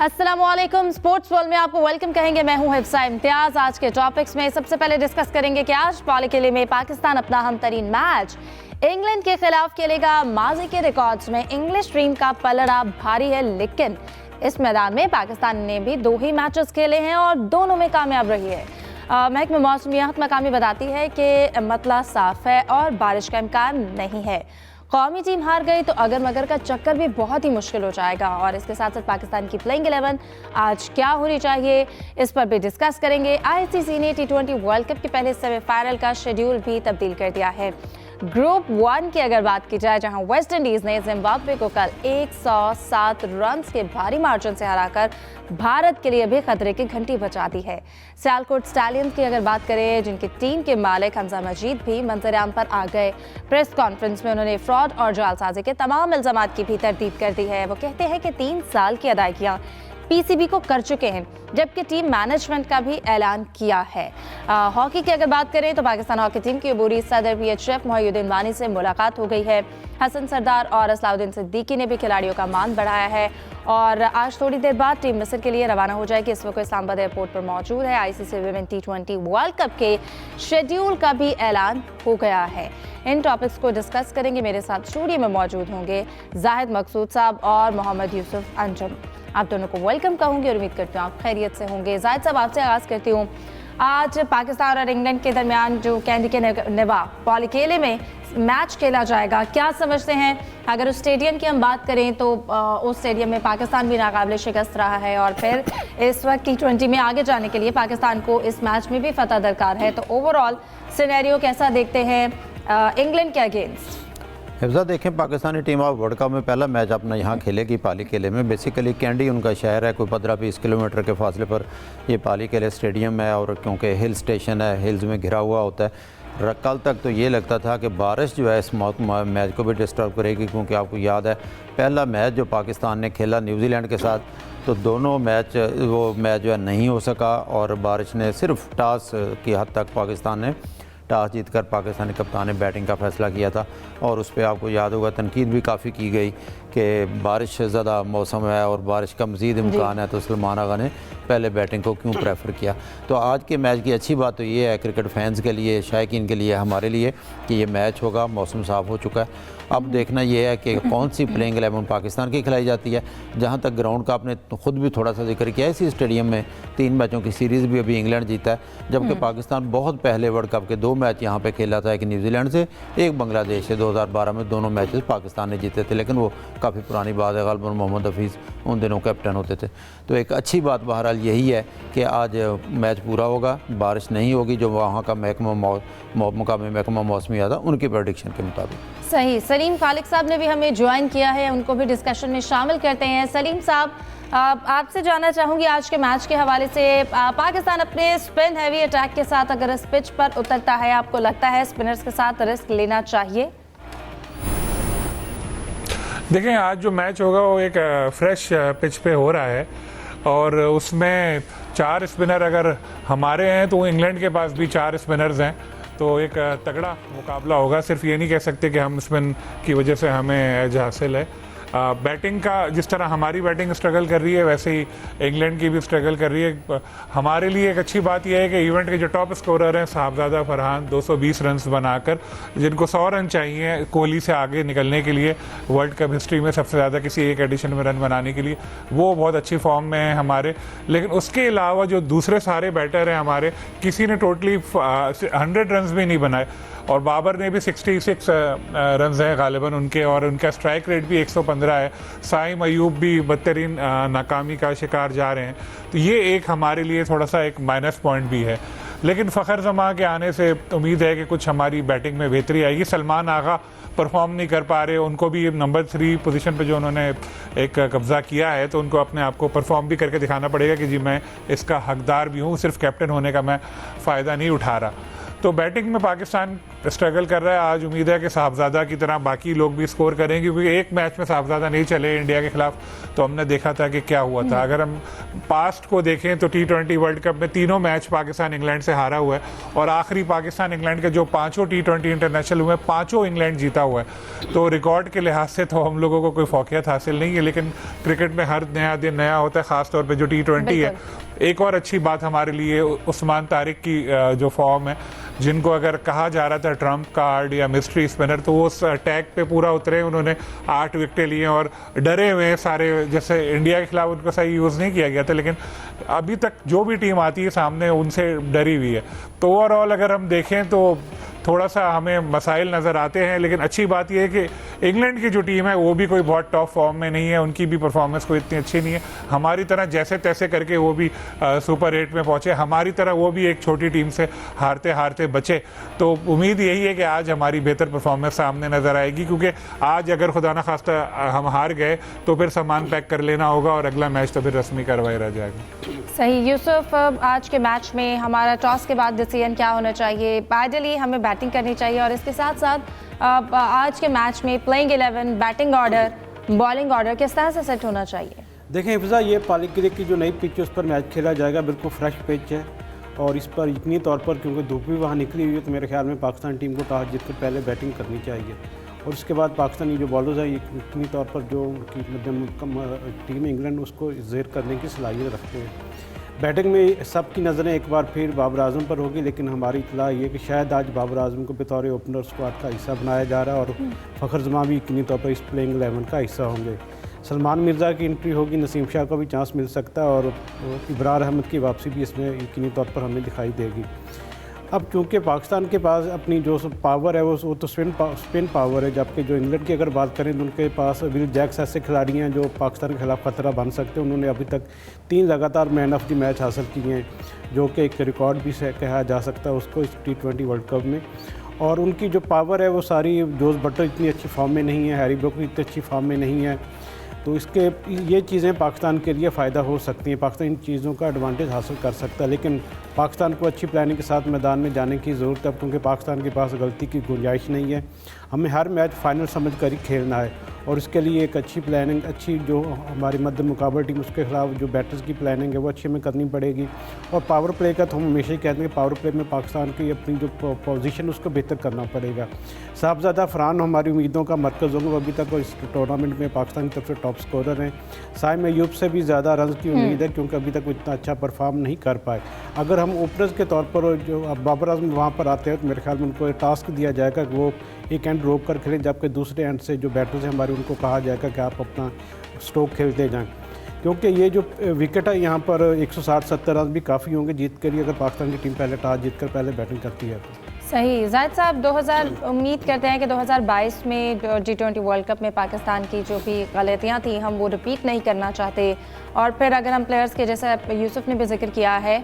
अस्सलामुअलैकुम, sports world में आपको वेलकम कहेंगे। मैं हूं हिफ्सा इम्तियाज। आज के टॉपिक्स में सबसे पहले डिस्कस करेंगे कि आज पॉलिकिले में पाकिस्तान अपना हमतरीन मैच इंग्लैंड के खिलाफ खेलेगा। माजी के रिकॉर्ड्स में इंग्लिश टीम का पलड़ा भारी है, लेकिन इस मैदान में पाकिस्तान ने भी 2 ही मैचेस खेले हैं और दोनों में कामयाब रही है। महकमा मौसमियात मकामी बताती है कि मतला साफ है और बारिश का इम्कान नहीं है। कौमी टीम हार गई तो अगर मगर का चक्कर भी बहुत ही मुश्किल हो जाएगा। और इसके साथ साथ पाकिस्तान की प्लेइंग 11 आज क्या होनी चाहिए, इस पर भी डिस्कस करेंगे। आईसीसी ने T20 वर्ल्ड कप के पहले सेमीफाइनल का शेड्यूल भी तब्दील कर दिया है। ग्रुप 1 की अगर बात की जाए, जहां वेस्ट इंडीज ने जिम्बाब्वे को कल 107 रन के भारी मार्जिन से हराकर भारत के लिए भी खतरे की घंटी बजा दी है। सियालकोट स्टैलियंस की अगर बात करें, जिनकी टीम के मालिक हमजा मजीद भी मंजर-आम पर आ गए। प्रेस कॉन्फ्रेंस में उन्होंने फ्रॉड और जालसाजी के तमाम इल्जामात की भी तरदीद कर दी है। वो कहते हैं कि 3 साल की अदायगियां पीसीबी को कर चुके हैं, जबकि टीम मैनेजमेंट का भी ऐलान किया है। हॉकी की अगर बात करें तो पाकिस्तान हॉकी टीम की अबूरी सदर PH मोहिउद्दीन वानी से मुलाकात हो गई है। हसन सरदार और असलाउद्दीन सिद्दीकी ने भी खिलाड़ियों का मान बढ़ाया है और आज थोड़ी देर बाद टीम मिस्र के लिए रवाना हो जाएगी। इस वक्त इस्लामाबाद एयरपोर्ट पर मौजूद है। ICC women T20 world cup के शेड्यूल का भी ऐलान हो गया है। इन टॉपिक्स को डिस्कस करेंगे। मेरे साथ स्टूडियो में मौजूद होंगे जाहिद मकसूद साहब और मोहम्मद यूसुफ अंजुम। आप दोनों को वेलकम कहूंगी और उम्मीद करती हूँ आप खैरियत से होंगे। जाहिद साहब, आपसे आगाज़ करती हूँ। आज पाकिस्तान और इंग्लैंड के दरमियान जो कैंडी के नवा पॉलिकेले में मैच खेला जाएगा, क्या समझते हैं? अगर उस स्टेडियम की हम बात करें तो उस स्टेडियम में पाकिस्तान भी नाकाबिले शिकस्त रहा है और फिर इस वक्त T20 में आगे जाने के लिए पाकिस्तान को इस मैच में भी फतह दरकार है। तो ओवरऑल सिनेरियो कैसा देखते हैं इंग्लैंड के अगेंस्ट? हिफ्जा, देखें, पाकिस्तानी टीम अब वर्ल्ड कप में पहला मैच अपना यहाँ खेलेगी पाली किले में। बेसिकली कैंडी उनका शहर है, कोई 15-20 किलोमीटर के फासले पर ये पाली किले स्टेडियम है। और क्योंकि हिल स्टेशन है, हिल्स में घिरा हुआ होता है। कल तक तो ये लगता था कि बारिश जो है इस मैच को भी डिस्टर्ब करेगी, क्योंकि आपको याद है पहला मैच जो पाकिस्तान ने खेला न्यूजीलैंड के साथ, तो दोनों मैच जो है नहीं हो सका और बारिश ने सिर्फ टॉस की हद तक पाकिस्तान ने टॉस जीतकर पाकिस्तानी कप्तान ने बैटिंग का फैसला किया था। और उस पर आपको याद होगा तनकीद भी काफ़ी की गई कि बारिश ज़्यादा मौसम है और बारिश का मज़ीद इम्कान है, तो सलमान आगा ने पहले बैटिंग को क्यों प्रेफर किया। तो आज के मैच की अच्छी बात तो ये है क्रिकेट फैंस के लिए, शायकीन के लिए, हमारे लिए, कि ये मैच होगा, मौसम साफ़ हो चुका है। अब देखना ये है कि कौन सी प्लेइंग 11 पाकिस्तान की खिलाई जाती है। जहाँ तक ग्राउंड का आपने ख़ुद भी थोड़ा सा जिक्र किया, इसी स्टेडियम में 3 मैचों की सीरीज़ भी अभी इंग्लैंड जीता है, जबकि पाकिस्तान बहुत पहले वर्ल्ड कप के 2 मैच यहाँ पे खेला था, एक न्यूजीलैंड से, एक बांग्लादेश से। 2012 में दोनों मैचेस पाकिस्तान ने जीते थे, लेकिन वो काफ़ी पुरानी बात है। ग़ालिबन मोहम्मद हफीज़ उन दिनों कैप्टन होते थे। तो एक अच्छी बात बहरहाल यही है कि आज मैच पूरा होगा, बारिश नहीं होगी, जो वहाँ का मुकामी महकमा मौसमियात उनकी प्रेडिक्शन के मुताबिक। सही। सलीम खालिक साहब ने भी हमें ज्वाइन किया है, उनको भी डिस्कशन में शामिल करते हैं। सलीम साहब, आपसे जानना चाहूँगी आज के मैच के हवाले से, पाकिस्तान अपने स्पिन हैवी अटैक के साथ अगर इस पिच पर उतरता है, आपको लगता है स्पिनर्स के साथ रिस्क लेना चाहिए? देखें, आज जो मैच होगा वो एक फ्रेश पिच पे हो रहा है और उसमें 4 स्पिनर अगर हमारे हैं तो इंग्लैंड के पास भी 4 स्पिनर्स हैं, तो एक तगड़ा मुकाबला होगा। सिर्फ ये नहीं कह सकते कि हम स्पिन की वजह से हमें एज हासिल है। बैटिंग का जिस तरह हमारी बैटिंग स्ट्रगल कर रही है, वैसे ही इंग्लैंड की भी स्ट्रगल कर रही है। हमारे लिए एक अच्छी बात यह है कि इवेंट के जो टॉप स्कोरर हैं साहबजादा फरहान 220 रन बनाकर, जिनको 100 रन चाहिए कोहली से आगे निकलने के लिए, वर्ल्ड कप हिस्ट्री में सबसे ज़्यादा किसी एक एडिशन में रन बनाने के लिए, वो बहुत अच्छी फॉर्म में हैं हमारे। लेकिन उसके अलावा जो दूसरे सारे बैटर हैं हमारे, किसी ने टोटली 100 रन भी नहीं बनाए और बाबर ने भी 66 रन हैं ग़ालिबन उनके, और उनका स्ट्राइक रेट भी 115 है। साइम अयूब भी बदतरीन नाकामी का शिकार जा रहे हैं। तो ये एक हमारे लिए थोड़ा सा एक माइनस पॉइंट भी है। लेकिन फ़खर जमा के आने से उम्मीद है कि कुछ हमारी बैटिंग में बेहतरी आएगी। सलमान आगा परफॉर्म नहीं कर पा रहे, उनको भी नंबर 3 पोजीशन पे जो उन्होंने एक कब्ज़ा किया है, तो उनको अपने आप को परफॉर्म भी करके दिखाना पड़ेगा कि जी मैं इसका हकदार भी हूँ, सिर्फ कैप्टन होने का मैं फ़ायदा नहीं उठा रहा। तो बैटिंग में पाकिस्तान स्ट्रगल कर रहा है। आज उम्मीद है कि साहबजादा की तरह बाकी लोग भी स्कोर करेंगे, क्योंकि एक मैच में साहबजादा नहीं चले इंडिया के खिलाफ तो हमने देखा था कि क्या हुआ था। अगर हम पास्ट को देखें तो T20 वर्ल्ड कप में तीनों मैच पाकिस्तान इंग्लैंड से हारा हुआ है, और आखिरी पाकिस्तान इंग्लैंड के जो 5 T20 इंटरनेशनल हुए 5 इंग्लैंड जीता हुआ है। तो रिकॉर्ड के लिहाज से तो हम लोगों को कोई फौकियत हासिल नहीं है, लेकिन क्रिकेट में हर नया दिन नया होता है, ख़ासतौर पर जो T20 है। एक और अच्छी बात हमारे लिए उस्मान तारिक की जो फॉर्म है, जिनको अगर कहा जा रहा था ट्रम्प कार्ड या मिस्ट्री स्पिनर, तो वो उस टैग पे पूरा उतरे। उन्होंने 8 विकेटें लिए और डरे हुए हैं सारे, जैसे इंडिया के खिलाफ उनको सही यूज़ नहीं किया गया था, लेकिन अभी तक जो भी टीम आती है सामने उनसे डरी हुई है। तो ओवरऑल अगर हम देखें तो थोड़ा सा हमें मसाइल नज़र आते हैं, लेकिन अच्छी बात यह है कि इंग्लैंड की जो टीम है वो भी कोई बहुत टॉप फॉर्म में नहीं है, उनकी भी परफॉर्मेंस कोई इतनी अच्छी नहीं है। हमारी तरह जैसे तैसे करके वो भी सुपर 8 में पहुंचे, हमारी तरह वो भी एक छोटी टीम से हारते हारते बचे। तो उम्मीद यही है कि आज हमारी बेहतर परफॉर्मेंस सामने नज़र आएगी, क्योंकि आज अगर खुदा न खास्ता हम हार गए तो फिर सामान पैक कर लेना होगा और अगला मैच तो फिर रस्मी कार्रवाई रह जाएगी। सही। यूसुफ, आज के मैच में हमारा टॉस के बाद डिसीजन क्या होना चाहिए? आइडियली हमें बैटिंग करनी चाहिए, और इसके साथ साथ आज के मैच में playing 11, batting order, bowling order किस तरह से सेट होना चाहिए? देखें हिफ्जा, ये पाली किले की जो नई पिच है उस पर मैच खेला जाएगा, बिल्कुल फ्रेश पिच है, और इस पर यकीनी तौर पर क्योंकि धूप भी वहाँ निकली हुई है, तो मेरे ख्याल में पाकिस्तान टीम को टॉस जीतकर पहले बैटिंग करनी चाहिए, और उसके बाद पाकिस्तानी जो बॉलर्स हैं यकीनी तौर पर जो उनकी टीम इंग्लैंड उसको ज़ेर करने की सलाहियत रखते हैं। बैटिंग में सबकी नज़रें एक बार फिर बाबर आजम पर होगी, लेकिन हमारी इतला ये कि शायद आज बाबर आजम को बतौर ओपनर स्क्वाड का हिस्सा बनाया जा रहा है, और फ़खर जमां भी यकीनी तौर पर इस प्लेइंग 11 का हिस्सा होंगे। सलमान मिर्ज़ा की एंट्री होगी, नसीम शाह को भी चांस मिल सकता है, और इब्रार अहमद की वापसी भी इसमें यकीनी तौर पर हमें दिखाई देगी। अब चूँकि पाकिस्तान के पास अपनी जो पावर है वो तो स्पिन पावर है, जबकि जो इंग्लैंड की अगर बात करें तो उनके पास विल जैक्स ऐसे खिलाड़ी हैं जो पाकिस्तान के खिलाफ खतरा बन सकते हैं। उन्होंने अभी तक 3 लगातार मैन ऑफ द मैच हासिल किए हैं, जो कि एक रिकॉर्ड भी कहा जा सकता है उसको इस T20 वर्ल्ड कप में। और उनकी जो पावर है वो सारी, जोस बटलर इतनी अच्छी फॉर्म में नहीं है, हैरी ब्रूक इतनी अच्छी फॉर्म में नहीं है, तो इसके ये चीज़ें पाकिस्तान के लिए फ़ायदा हो सकती हैं। पाकिस्तान इन चीज़ों का एडवांटेज हासिल कर सकता है, लेकिन पाकिस्तान को अच्छी प्लानिंग के साथ मैदान में जाने की ज़रूरत है, क्योंकि पाकिस्तान के पास गलती की गुंजाइश नहीं है। हमें हर मैच फाइनल समझ कर ही खेलना है, और इसके लिए एक अच्छी प्लानिंग, अच्छी जो हमारी मध्य मुकाबला टीम उसके खिलाफ जो बैटर्स की प्लानिंग है वो अच्छी में करनी पड़ेगी। और पावर प्ले का तो हम हमेशा ही कहते हैं कि पावर प्ले में पाकिस्तान की अपनी जो पोजीशन उसको बेहतर करना पड़ेगा। साहबजादा फरहान हमारी उम्मीदों का मरकज़ होंगे, अभी तक इस टूर्नामेंट में पाकिस्तान की तरफ से टॉप स्कोरर हैं। साइम अयूब से भी ज़्यादा रन की उम्मीद है, क्योंकि अभी तक वो इतना अच्छा परफॉर्म नहीं कर पाए। अगर हम ओपनर्स के तौर पर जो अब बाबर आजम वहाँ पर आते हैं तो मेरे ख्याल में उनको टास्क दिया जाएगा कि वो एक एंड रोक कर खेलें, जबकि दूसरे एंड से जो बैटर्स हैं हमारे उनको कहा जाएगा कि आप अपना स्ट्रोक खेलते जाएं, क्योंकि ये जो विकेट है यहाँ पर 160-70 रन भी काफ़ी होंगे जीत कर ही, अगर पाकिस्तान की टीम पहले टॉस जीत कर पहले बैटिंग करती है तो। सही। जाहिद साहब, उम्मीद करते हैं कि 2022 में T20 वर्ल्ड कप में पाकिस्तान की जो भी गलतियां थी हम वो रिपीट नहीं करना चाहते। और फिर अगर हम प्लेयर्स के, जैसे यूसुफ ने भी जिक्र किया है,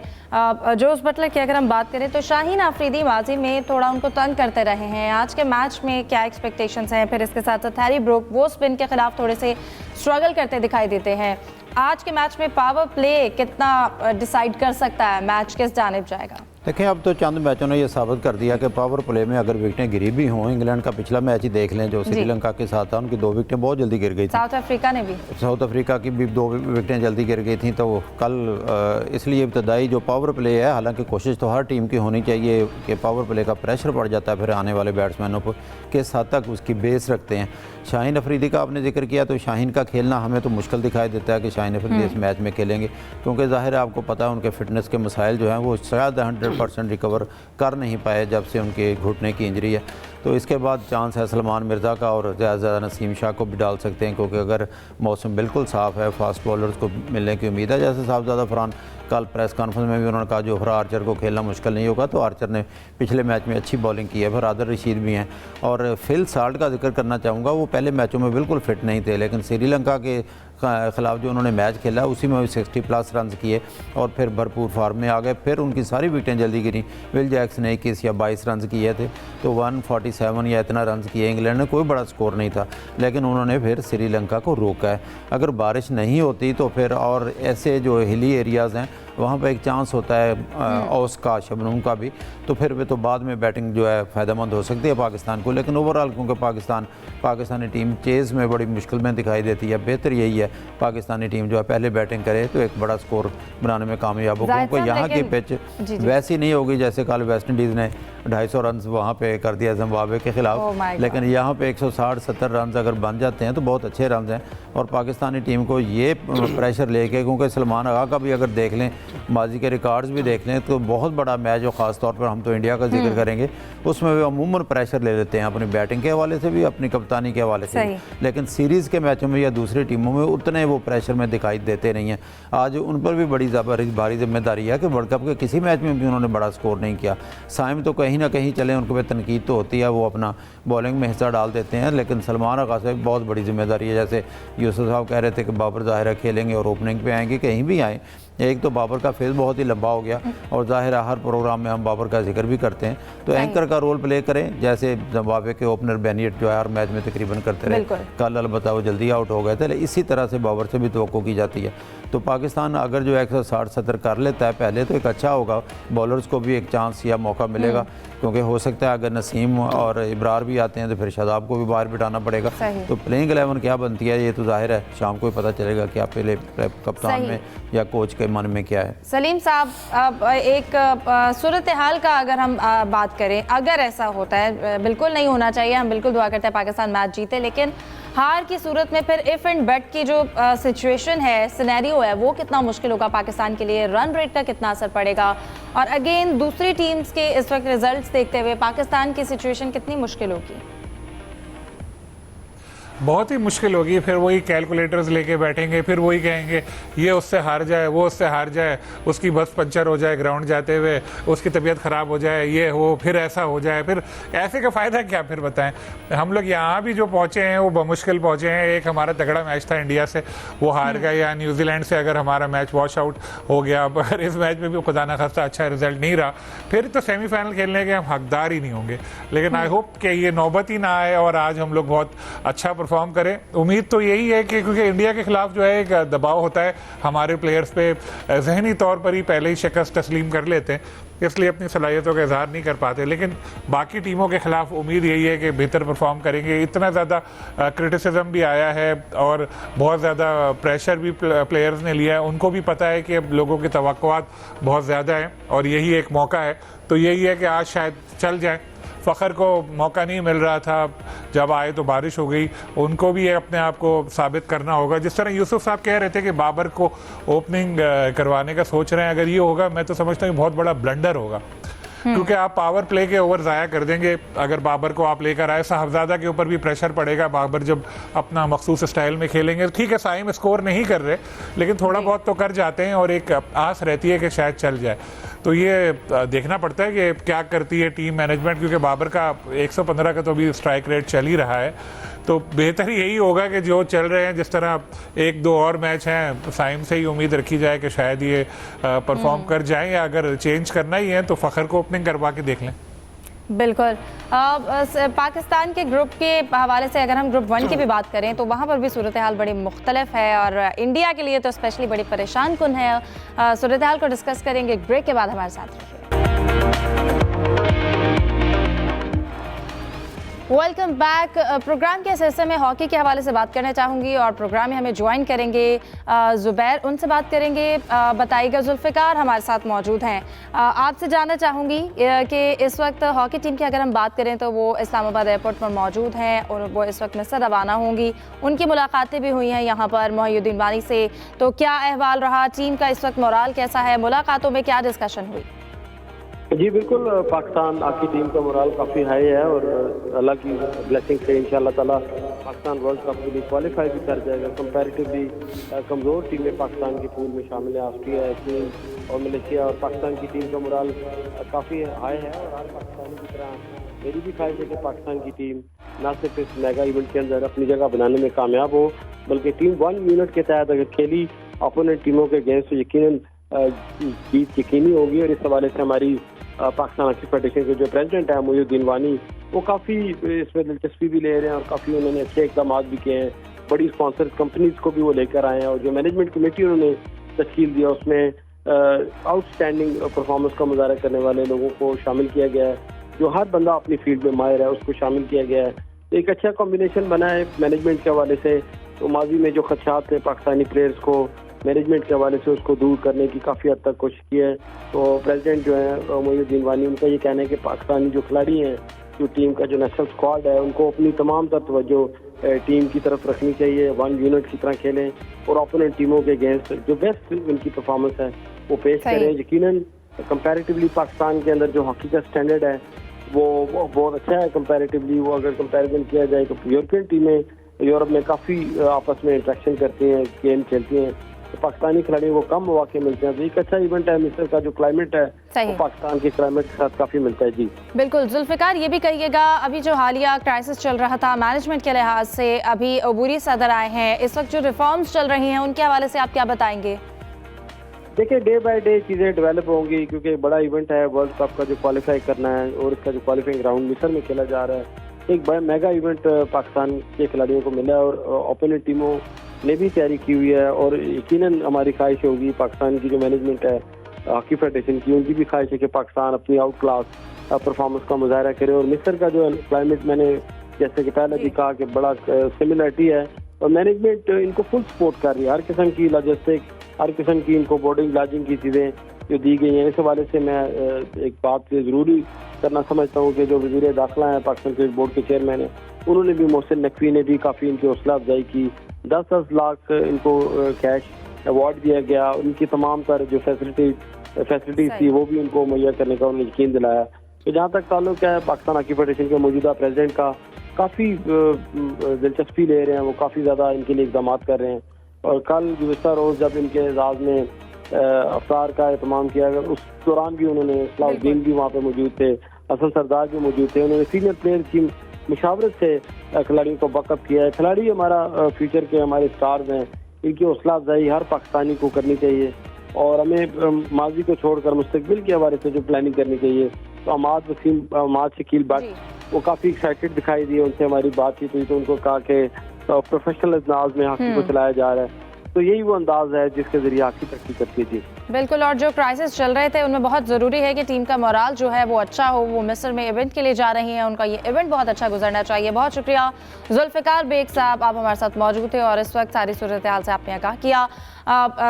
जोस बटलर की अगर हम बात करें तो शाहीन अफरीदी माजी में थोड़ा उनको तंग करते रहे हैं। आज के मैच में क्या एक्सपेक्टेशंस हैं? फिर इसके साथ साथ हैरी ब्रूक वो स्पिन के खिलाफ थोड़े से स्ट्रगल करते दिखाई देते हैं। आज के मैच में पावर प्ले कितना डिसाइड कर सकता है मैच किस जानिब जाएगा? देखें, अब तो चंद मैचों ने ये साबित कर दिया कि पावर प्ले में अगर विकेटें गिरी भी हों, इंग्लैंड का पिछला मैच ही देख लें जो श्रीलंका के साथ था, उनकी 2 विकेटें बहुत जल्दी गिर गई थी। साउथ अफ्रीका की भी 2 विकेटें जल्दी गिर गई थी। तो कल इसलिए इब्तदाई जो पावर प्ले है, हालांकि कोशिश तो हर टीम की होनी चाहिए कि पावर प्ले का प्रेशर पड़ जाता है फिर आने वाले बैट्समैनों पर, किस हद तक उसकी बेस रखते हैं। शाहीन अफरीदी का आपने जिक्र किया, तो शाहीन का खेलना हमें तो मुश्किल दिखाई देता है कि शाहीन अफरीदी इस मैच में खेलेंगे, क्योंकि ज़ाहिर है आपको पता है उनके फिटनेस के मसाइल जो हैं वो शायद 100% रिकवर कर नहीं पाए जब से उनके घुटने की इंजरी है। तो इसके बाद चांस है सलमान मिर्ज़ा का, और ज़्यादा से ज़्यादा नसीम शाह को भी डाल सकते हैं, क्योंकि अगर मौसम बिल्कुल साफ़ है, फास्ट बॉलर्स को मिलने की उम्मीद है। जैसे साहबजादा फरहान कल प्रेस कॉन्फ्रेंस में भी उन्होंने कहा जोहरा आर्चर को खेलना मुश्किल नहीं होगा, तो आर्चर ने पिछले मैच में अच्छी बॉलिंग की है। फिर आदिल रशीद भी हैं, और फिल साल्ट का जिक्र करना चाहूँगा, वो पहले मैचों में बिल्कुल फिट नहीं थे, लेकिन श्रीलंका के ख़िलाफ़ जो उन्होंने मैच खेला उसी में 60+ रन किए और फिर भरपूर फॉर्म में आ गए। फिर उनकी सारी विकेटें जल्दी गिरी। विल जैक्स ने 21 या 22 रन किए थे, तो 147 या इतना रन किए। इंग्लैंड ने कोई बड़ा स्कोर नहीं था, लेकिन उन्होंने फिर श्रीलंका को रोका है। अगर बारिश नहीं होती तो फिर और ऐसे जो हिली एरियाज़ हैं वहाँ पे एक चांस होता है औस का, शबनम का भी, तो फिर वे तो बाद में बैटिंग जो है फ़ायदेमंद हो सकती है पाकिस्तान को। लेकिन ओवरऑल क्योंकि पाकिस्तानी टीम चेज़ में बड़ी मुश्किल में दिखाई देती है, बेहतर यही है पाकिस्तानी टीम जो है पहले बैटिंग करे तो एक बड़ा स्कोर बनाने में कामयाब हो, क्योंकि यहाँ की पिच वैसी नहीं होगी जैसे कल वेस्ट इंडीज़ ने 250 रन वहाँ पे कर दिया जिम्बाब्वे के खिलाफ, लेकिन यहाँ पे 160-70 रन अगर बन जाते हैं तो बहुत अच्छे रन हैं। और पाकिस्तानी टीम को ये प्रेशर लेके, क्योंकि सलमान आगा का भी अगर देख लें, माजी के रिकॉर्ड्स भी देख लें, तो बहुत बड़ा मैच और ख़ास तौर पर हम तो इंडिया का जिक्र करेंगे, उसमें वे अमूमन प्रेशर ले लेते हैं अपनी बैटिंग के हवाले से भी, अपनी कप्तानी के हवाले से भी। लेकिन सीरीज़ के मैचों में या दूसरी टीमों में उतने वो प्रेशर में दिखाई देते नहीं हैं। आज उन पर भी बड़ी भारी जिम्मेदारी है कि वर्ल्ड कप के किसी मैच में भी उन्होंने बड़ा स्कोर नहीं किया। साइम तो कहीं ना कहीं चले, उनके पे तनकीद तो होती है, वो अपना बॉलिंग में हिस्सा डाल देते हैं, लेकिन सलमान आगा से बहुत बड़ी जिम्मेदारी है। जैसे यूसुफ साहब कह रहे थे कि बाबर ज़ाहिर खेलेंगे और ओपनिंग पे आएंगे, कहीं भी आए, एक तो बाबर का फेस बहुत ही लंबा हो गया और ज़ाहिर है हर प्रोग्राम में हम बाबर का जिक्र भी करते हैं, तो एंकर का रोल प्ले करें, जैसे जिम्बाब्वे के ओपनर बेनियट जो है हर मैच में तकरीबन करते रहे। कल अलबत्ता वो जल्दी आउट हो गए थे, इसी तरह से बाबर से भी तवक्को की जाती है। तो पाकिस्तान अगर जो 160-70 कर लेता है पहले तो एक अच्छा होगा, बॉलर्स को भी एक चांस या मौका मिलेगा, क्योंकि हो सकता है अगर नसीम और इब्रार भी आते हैं तो फिर शादाब को भी बाहर बिठाना पड़ेगा। तो प्लेइंग 11 क्या बनती है ये तो जाहिर है शाम को ही पता चलेगा कि आप पहले कप्तान में या कोच के मन में क्या है। सलीम साहब, अब एक सूरत हाल का अगर हम बात करें, अगर ऐसा होता है, बिल्कुल नहीं होना चाहिए, हम बिल्कुल दुआ करते हैं पाकिस्तान मैच जीते, लेकिन हार की सूरत में फिर इफ एंड बट की जो सिचुएशन है, सिनेरियो है, वो कितना मुश्किल होगा पाकिस्तान के लिए, रन रेट का कितना असर पड़ेगा, और अगेन दूसरी टीम्स के इस वक्त रिजल्ट्स देखते हुए पाकिस्तान की सिचुएशन कितनी मुश्किल होगी? बहुत ही मुश्किल होगी। फिर वही कैलकुलेटर्स लेके बैठेंगे, फिर वही कहेंगे ये उससे हार जाए, वो उससे हार जाए, उसकी बस पंचर हो जाए ग्राउंड जाते हुए, उसकी तबीयत ख़राब हो जाए, ये हो, फिर ऐसा हो जाए, फिर ऐसे का फ़ायदा क्या? फिर बताएं, हम लोग यहाँ भी जो पहुँचे हैं वो बमुश्किल पहुँचे हैं। एक हमारा तगड़ा मैच था इंडिया से, वो हार गया, या न्यूजीलैंड से अगर हमारा मैच वॉश आउट हो गया, अगर इस मैच में भी खुदा न खास्ता अच्छा रिजल्ट नहीं रहा, फिर तो सेमीफाइनल खेलने के हम हकदार ही नहीं होंगे। लेकिन आई होप कि ये नौबत ही ना आए और आज हम लोग बहुत अच्छा परफॉर्म करें। उम्मीद तो यही है कि क्योंकि इंडिया के खिलाफ जो है एक दबाव होता है हमारे प्लेयर्स पे, जहनी तौर पर ही पहले ही शिकस्त तस्लीम कर लेते हैं, इसलिए अपनी सलाहियतों का इजहार नहीं कर पाते। लेकिन बाकी टीमों के खिलाफ उम्मीद यही है कि बेहतर परफॉर्म करेंगे। इतना ज़्यादा क्रिटिसिज्म भी आया है और बहुत ज़्यादा प्रेशर भी प्लेयर्स ने लिया है, उनको भी पता है कि अब लोगों की तवक्कुआत बहुत ज़्यादा हैं और यही एक मौका है। तो यही है कि आज शायद चल जाए। फ़खर को मौका नहीं मिल रहा था, जब आए तो बारिश हो गई, उनको भी अपने आप को साबित करना होगा। जिस तरह यूसुफ साहब कह रहे थे कि बाबर को ओपनिंग करवाने का सोच रहे हैं, अगर ये होगा मैं तो समझता हूँ बहुत बड़ा ब्लंडर होगा, क्योंकि आप पावर प्ले के ओवर ज़ाया कर देंगे। अगर बाबर को आप लेकर आए, साहबजादा के ऊपर भी प्रेशर पड़ेगा, बाबर जब अपना मखसूस स्टाइल में खेलेंगे। ठीक है, साइम स्कोर नहीं कर रहे, लेकिन थोड़ा बहुत तो कर जाते हैं और एक आस रहती है कि शायद चल जाए। तो ये देखना पड़ता है कि क्या करती है टीम मैनेजमेंट, क्योंकि बाबर का 115 का तो अभी स्ट्राइक रेट चल ही रहा है। तो बेहतर यही होगा कि जो चल रहे हैं, जिस तरह 1-2 और मैच हैं, साइम से ही उम्मीद रखी जाए कि शायद ये परफॉर्म कर जाएं, या अगर चेंज करना ही है तो फ़खर को ओपनिंग करवा के देख लें। बिल्कुल। पाकिस्तान के ग्रुप के हवाले से अगर हम ग्रुप 1 की भी बात करें तो वहाँ पर भी सूरत हाल बड़ी मुख्तलिफ है और इंडिया के लिए तो स्पेशली बड़ी परेशान कुन है। सूरत हाल को डिस्कस करेंगे, ब्रेक के बाद हमारे साथ रहिए। Welcome back. प्रोग्राम के इस हिस्से में हॉकी के हवाले से बात करना चाहूँगी और प्रोग्राम में हमें ज्वाइन करेंगे ज़ुबैर, उनसे बात करेंगे। बताइएगा, जुल्फ़िकार हमारे साथ मौजूद हैं। आपसे जानना चाहूँगी कि इस वक्त हॉकी टीम की अगर हम बात करें तो वो इस्लामाबाद एयरपोर्ट पर मौजूद हैं और वो इस वक्त मिस्र रवाना होंगी। उनकी मुलाकातें भी हुई हैं यहाँ पर मोहिउद्दीन वानी से। तो क्या अहवाल रहा, टीम का इस वक्त मोराल कैसा है, मुलाकातों में क्या डिस्कशन हुई? जी बिल्कुल, पाकिस्तान आपकी टीम का मोराल काफ़ी हाई है और अल्लाह की ब्लेसिंग से इंशाल्लाह ताला पाकिस्तान वर्ल्ड कप के लिए क्वालिफाई भी कर जाएगा। कंपैरेटिवली कमज़ोर टीमें पाकिस्तान की पूल में शामिल है, ऑस्ट्रिया, चीन और मलेशिया, और पाकिस्तान की टीम का मोराल काफ़ी हाई है। और हर पाकिस्तानी की तरह मेरी भी ख्वाहिश है कि पाकिस्तान की टीम ना सिर्फ इस मेगा इवेंट के अंदर अपनी जगह बनाने में कामयाब हो, बल्कि टीम 1 यूनिट के तहत अगर खेली अपोनेंट टीमों के अगेंस्ट तो यकीनन जीत यकीनी होगी। और इस हवाले से हमारी पाकिस्तान हॉकी फेडरेशन के जो प्रेसिडेंट है मोहिउद्दीन वानी, वो काफ़ी इसमें दिलचस्पी भी ले रहे हैं और काफ़ी उन्होंने अच्छे इक़दाम भी किए हैं। बड़ी स्पॉन्सर कंपनीज को भी वो लेकर आए हैं और जो मैनेजमेंट कमेटी उन्होंने तश्कील दिया उसमें आउटस्टैंडिंग परफॉर्मेंस का मुजाहरा करने वाले लोगों को शामिल किया गया है, जो हर बंदा अपनी फील्ड में माहिर है उसको शामिल किया गया है। एक अच्छा कॉम्बिनेशन बना है मैनेजमेंट के हवाले से। तो माजी में जो खदशात थे पाकिस्तानी प्लेयर्स को मैनेजमेंट के हवाले से उसको दूर करने की काफ़ी हद तक कोशिश की है। तो प्रेसिडेंट जो है मोइनुद्दीन वानी, उनका ये कहना है कि पाकिस्तानी जो खिलाड़ी हैं, जो टीम का जो नेशनल स्क्वाड है, उनको अपनी तमाम तर तवज्जो टीम की तरफ रखनी चाहिए, वन यूनिट की तरह खेलें और ओपोनेंट टीमों के अगेंस्ट जो बेस्ट उनकी परफॉर्मेंस है वो पेश करें। यकीनन कंपैरेटिवली पाकिस्तान के अंदर जो हॉकी का स्टैंडर्ड है वो बहुत अच्छा है कंपैरेटिवली। वो अगर कंपैरिजन किया जाए तो यूरोपियन टीमें यूरोप में काफ़ी आपस में इंटरेक्शन करती हैं, गेम खेलती हैं, तो पाकिस्तानी खिलाड़ियों को कम मौके मिलते हैं। तो एक अच्छा इवेंट है। मिस्र का जो क्लाइमेट है वो पाकिस्तान के क्लाइमेट के साथ काफ़ी मिलता है। जी बिल्कुल। जुल्फ़िकार, ये भी कहिएगा, अभी जो हालिया क्राइसिस चल रहा था मैनेजमेंट के लिहाज से, अभी अबूरी सदर आए हैं, इस वक्त जो रिफॉर्म्स चल रही हैं उनके हवाले से आप क्या बताएंगे? देखिए, डे बाय डे चीज़ें डेवलप होंगी क्योंकि बड़ा इवेंट है वर्ल्ड कप का जो क्वालिफाई करना है और इसका जो क्वालिफाइंग राउंड मिस्र में खेला जा रहा है। एक बड़ा मेगा इवेंट पाकिस्तान के खिलाड़ियों को मिला है और ओपोनेंट टीमों ने भी तैयारी की हुई है। और यकीनन हमारी ख्वाहिश होगी, पाकिस्तान की जो मैनेजमेंट है हॉकी फेडरेशन की, उनकी भी ख्वाहिश है कि पाकिस्तान अपनी आउट क्लास परफॉर्मेंस का मुजाहरा करे। और मिस्र का जो क्लाइमेट, मैंने जैसे कि पहले भी कहा कि बड़ा सिमिलरिटी है और मैनेजमेंट इनको फुल सपोर्ट कर रही है। हर किस्म की लॉजिस्टिक, हर किस्म की इनको बोर्डिंग लॉजिंग की चीज़ें जो दी गई हैं। इस हवाले से मैं एक बात ज़रूरी करना समझता हूँ कि जो वज़ीर दाखिला है पाकिस्तान क्रिकेट बोर्ड के चेयरमैन हैं, उन्होंने भी, मोहसिन नकवी ने भी काफ़ी इनकी हौसला अफजाई की। 10-10 लाख इनको कैश अवार्ड दिया गया। उनकी तमाम तर जो फैसिलिटीज थी वो भी उनको मुहैया करने का उन्होंने यकीन दिलाया। तो जहाँ तक ताल्लुक है पाकिस्तान हॉकी फेडरेशन के मौजूदा प्रेसिडेंट का, काफ़ी दिलचस्पी ले रहे हैं, वो काफ़ी ज़्यादा इनके लिए इक़दाम कर रहे हैं। और कल गुज़िश्ता रोज़ जब इनके एजाज़ में अफ्तार का एहतमाम किया गया, उस दौरान भी उन्होंने सलाउद्दीन भी वहाँ पे मौजूद थे, हसन सरदार भी मौजूद थे। उन्होंने सीनियर प्लेयर की मुशावरत से खिलाड़ियों को बकअप किया है। खिलाड़ी हमारा फ्यूचर के हमारे स्टार्स हैं, इनकी हौसला अफजाई हर पाकिस्तानी को करनी चाहिए और हमें माजी को छोड़कर मुस्तकबिल के हवाले से जो प्लानिंग करनी चाहिए। तो अमाद शकील भट्ट वो काफ़ी एक्साइटेड दिखाई दिए, उनसे हमारी बातचीत हुई तो उनको कहा कि प्रोफेशनल अंदाज में हॉकी को चलाया जा रहा है। तो यही वो अंदाज है जिसके जरिए हॉकी तरक्की करती है। जी बिल्कुल। और जो क्राइसिस चल रहे थे उनमें बहुत ज़रूरी है कि टीम का मोराल जो है वो अच्छा हो। वो मिस्र में इवेंट के लिए जा रही हैं, उनका ये इवेंट बहुत अच्छा गुजरना चाहिए। बहुत शुक्रिया जुल्फ़िकार बेग साहब, आप हमारे साथ मौजूद थे और इस वक्त सारी सूरत हाल से आपने आगाह किया।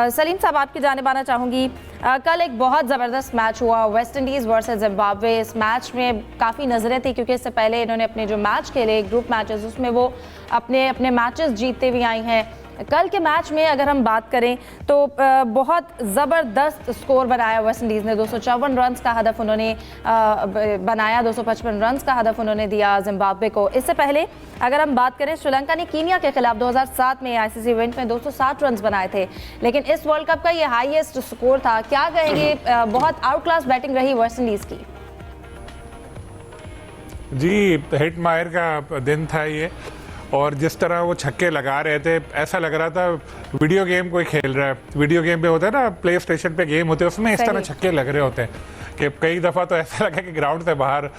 सलीम साहब, आपकी जानिब आना चाहूँगी। कल एक बहुत ज़बरदस्त मैच हुआ, वेस्ट इंडीज़ वर्सेस जिम्बाब्वे। इस मैच में काफ़ी नज़रें थी क्योंकि इससे पहले इन्होंने अपने जो मैच खेले ग्रुप मैचेस, उसमें वो अपने मैचेस जीतते हुए आई हैं। कल के मैच में अगर हम बात करें तो बहुत ज़बरदस्त स्कोर बनाया वेस्ट इंडीज़ ने। 254 रन्स का हदफ उन्होंने बनाया, 255 रन्स का हदफ उन्होंने दिया जिम्बाब्वे को। इससे पहले अगर हम बात करें, श्रीलंका ने कीनिया के खिलाफ 2007 में आईसीसी इवेंट में 260 रन्स बनाए थे, लेकिन इस वर्ल्ड कप का ये हाईएस्ट स्कोर था। क्या कहेंगे, बहुत आउट क्लास बैटिंग रही वेस्ट इंडीज़ की? जी, हिट मायर का दिन था ये और जिस तरह वो छक्के लगा रहे थे ऐसा लग रहा था वीडियो गेम कोई खेल रहा है। वीडियो गेम पे होता है ना, प्ले स्टेशन पे गेम होते हैं, उसमें इस तरह छक्के लग रहे होते हैं कि कई दफ़ा तो ऐसा लगा कि ग्राउंड से बाहर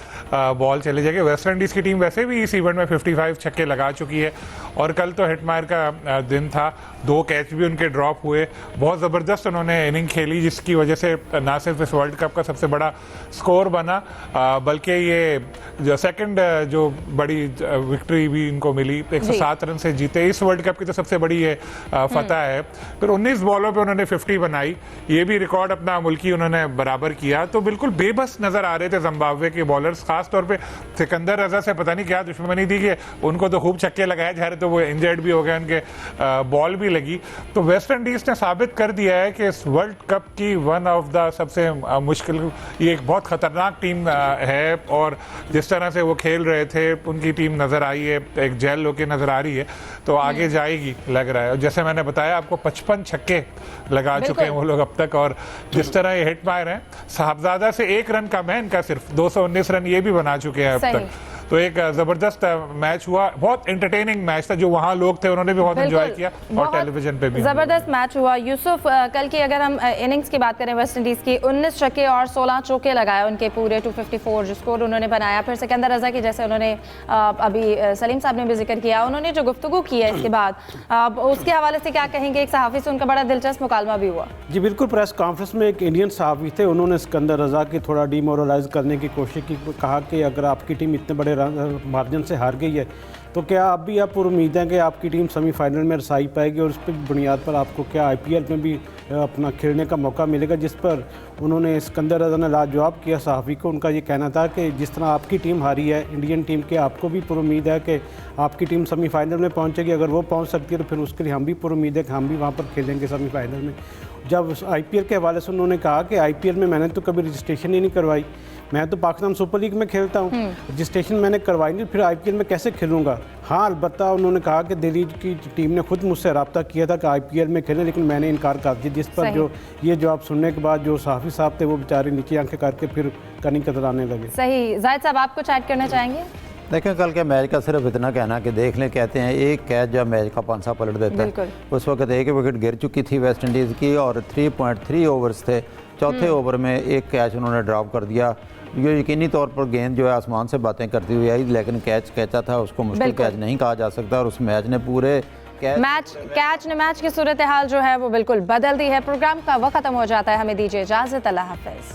बॉल चले जाएगी। वेस्ट इंडीज़ की टीम वैसे भी इस इवेंट में 55 छक्के लगा चुकी है और कल तो हिटमायर का दिन था। 2 कैच भी उनके ड्रॉप हुए, बहुत ज़बरदस्त उन्होंने इनिंग खेली जिसकी वजह से ना सिर्फ इस वर्ल्ड कप का सबसे बड़ा स्कोर बना बल्कि ये जो सेकंड जो बड़ी विक्ट्री भी इनको मिली, 107 रन से जीते। इस वर्ल्ड कप की तो सबसे बड़ी ये फतह है। फिर 19 बॉलों पे उन्होंने 50 बनाई, ये भी रिकॉर्ड अपना मुल्की उन्होंने बराबर किया। तो बिल्कुल बेबस नज़र आ रहे थे जिम्बाब्वे के बॉलर्स, खास तौर पे सिकंदर रजा से पता नहीं क्या दुश्मनी थी कि उनको तो खूब छक्के लगाए जा रहे, तो वो इंजर्ड भी हो गए, उनके बॉल भी लगी। तो वेस्ट इंडीज़ ने साबित कर दिया है कि इस वर्ल्ड कप की वन ऑफ द सबसे मुश्किल, ये एक बहुत ख़तरनाक टीम है और जिस तरह से वो खेल रहे थे उनकी टीम नज़र आई है, एक जेल होके नज़र आ रही है, तो आगे जाएगी लग रहा है। और जैसे मैंने बताया आपको 55 छक्के लगा चुके हैं वो लोग अब तक और जिस तरह ये हिट मायर हैं, साहबजादा से 1 रन कम है इनका, सिर्फ 219 रन ये भी बना चुके हैं अब तक। तो एक ज़बरदस्त मैच हुआ, बहुत एंटरटेनिंग मैच था। जो वहाँ लोग थे उन्होंने भी बहुत एंजॉय किया और बहुत टेलीविजन पे भी। जबरदस्त मैच हुआ। यूसुफ, कल की अगर हम इनिंग्स की बात करें वेस्ट इंडीज की, 19 छक्के और 16 चौके लगाए उनके पूरे 254 जो स्कोर उन्होंने बनाया। फिर सिकंदर रजा की, जैसे उन्होंने अभी सलीम साहब ने भी जिक्र किया, उन्होंने जो गुफ्तगू की है इसके बाद, उसके हवाले से क्या कहेंगे? एक सहाफ़ी से उनका बड़ा दिलचस्प मुकालमा भी हुआ। जी बिल्कुल, प्रेस कॉन्फ्रेंस में एक इंडियन सहाफ़ी थे, उन्होंने सिकंदर रजा की थोड़ा डीमोरलाइज करने की कोशिश की। कहा कि अगर आपकी टीम इतने बड़े मार्जिन से हार गई है तो क्या आप भी आप उम्मीद है कि आपकी टीम सेमीफाइनल में रसाई पाएगी, और उस पर बुनियाद पर आपको क्या आईपीएल में भी अपना खेलने का मौका मिलेगा? जिस पर उन्होंने सिकंदर रजा ने लाजवाब किया सहाफ़ी को। उनका ये कहना था कि जिस तरह आपकी टीम हारी है इंडियन टीम के, आपको भी पूरी उम्मीद है कि आपकी टीम सेमीफाइनल में पहुंचेगी। अगर वो पहुंच सकती है तो फिर उसके लिए हम भी पूरी उम्मीद है कि हम भी वहां पर खेलेंगे सेमीफाइनल में। जब आईपीएल के हवाले से उन्होंने कहा कि आईपीएल में मैंने तो कभी रजिस्ट्रेशन ही नहीं करवाई, मैं तो पाकिस्तान सुपर लीग में खेलता हूँ, रजिस्ट्रेशन मैंने करवाई नहीं, फिर आईपीएल में कैसे खेलूँगा? हाँ, अलबत्ता उन्होंने कहा कि दिल्ली की टीम ने खुद मुझसे रब्ता किया था कि आईपीएल में खेलें, लेकिन मैंने इनकार कर दिया। जिस पर जो ये जवाब सुनने के बाद जो सहाफ़ी साहब थे वो बेचारे नीचे आंखें करके फिर कनी कतराने लगे। सही। जाहिद साहब, आप कुछ ऐड करना चाहेंगे? देखें, कल के मैच का सिर्फ इतना कहना कि देख लें, कहते हैं एक कैच जब मैच का पांसा पलट देता है। उस वक्त एक विकेट गिर चुकी थी वेस्ट इंडीज़ की और 3.3 ओवर्स थे। चौथे ओवर में एक कैच उन्होंने ड्रॉप कर दिया। ये यकीनी तौर पर गेंद जो है आसमान से बातें करती हुई आई, लेकिन कैच कैचा था, उसको मुश्किल कैच नहीं कहा जा सकता। और उस मैच ने पूरे मैच की सूरत हाल जो है वो बिल्कुल बदल दी है। प्रोग्राम का वक्त खत्म हो जाता है, हमें दीजिए इजाज़त। अल्लाह हाफ़िज़।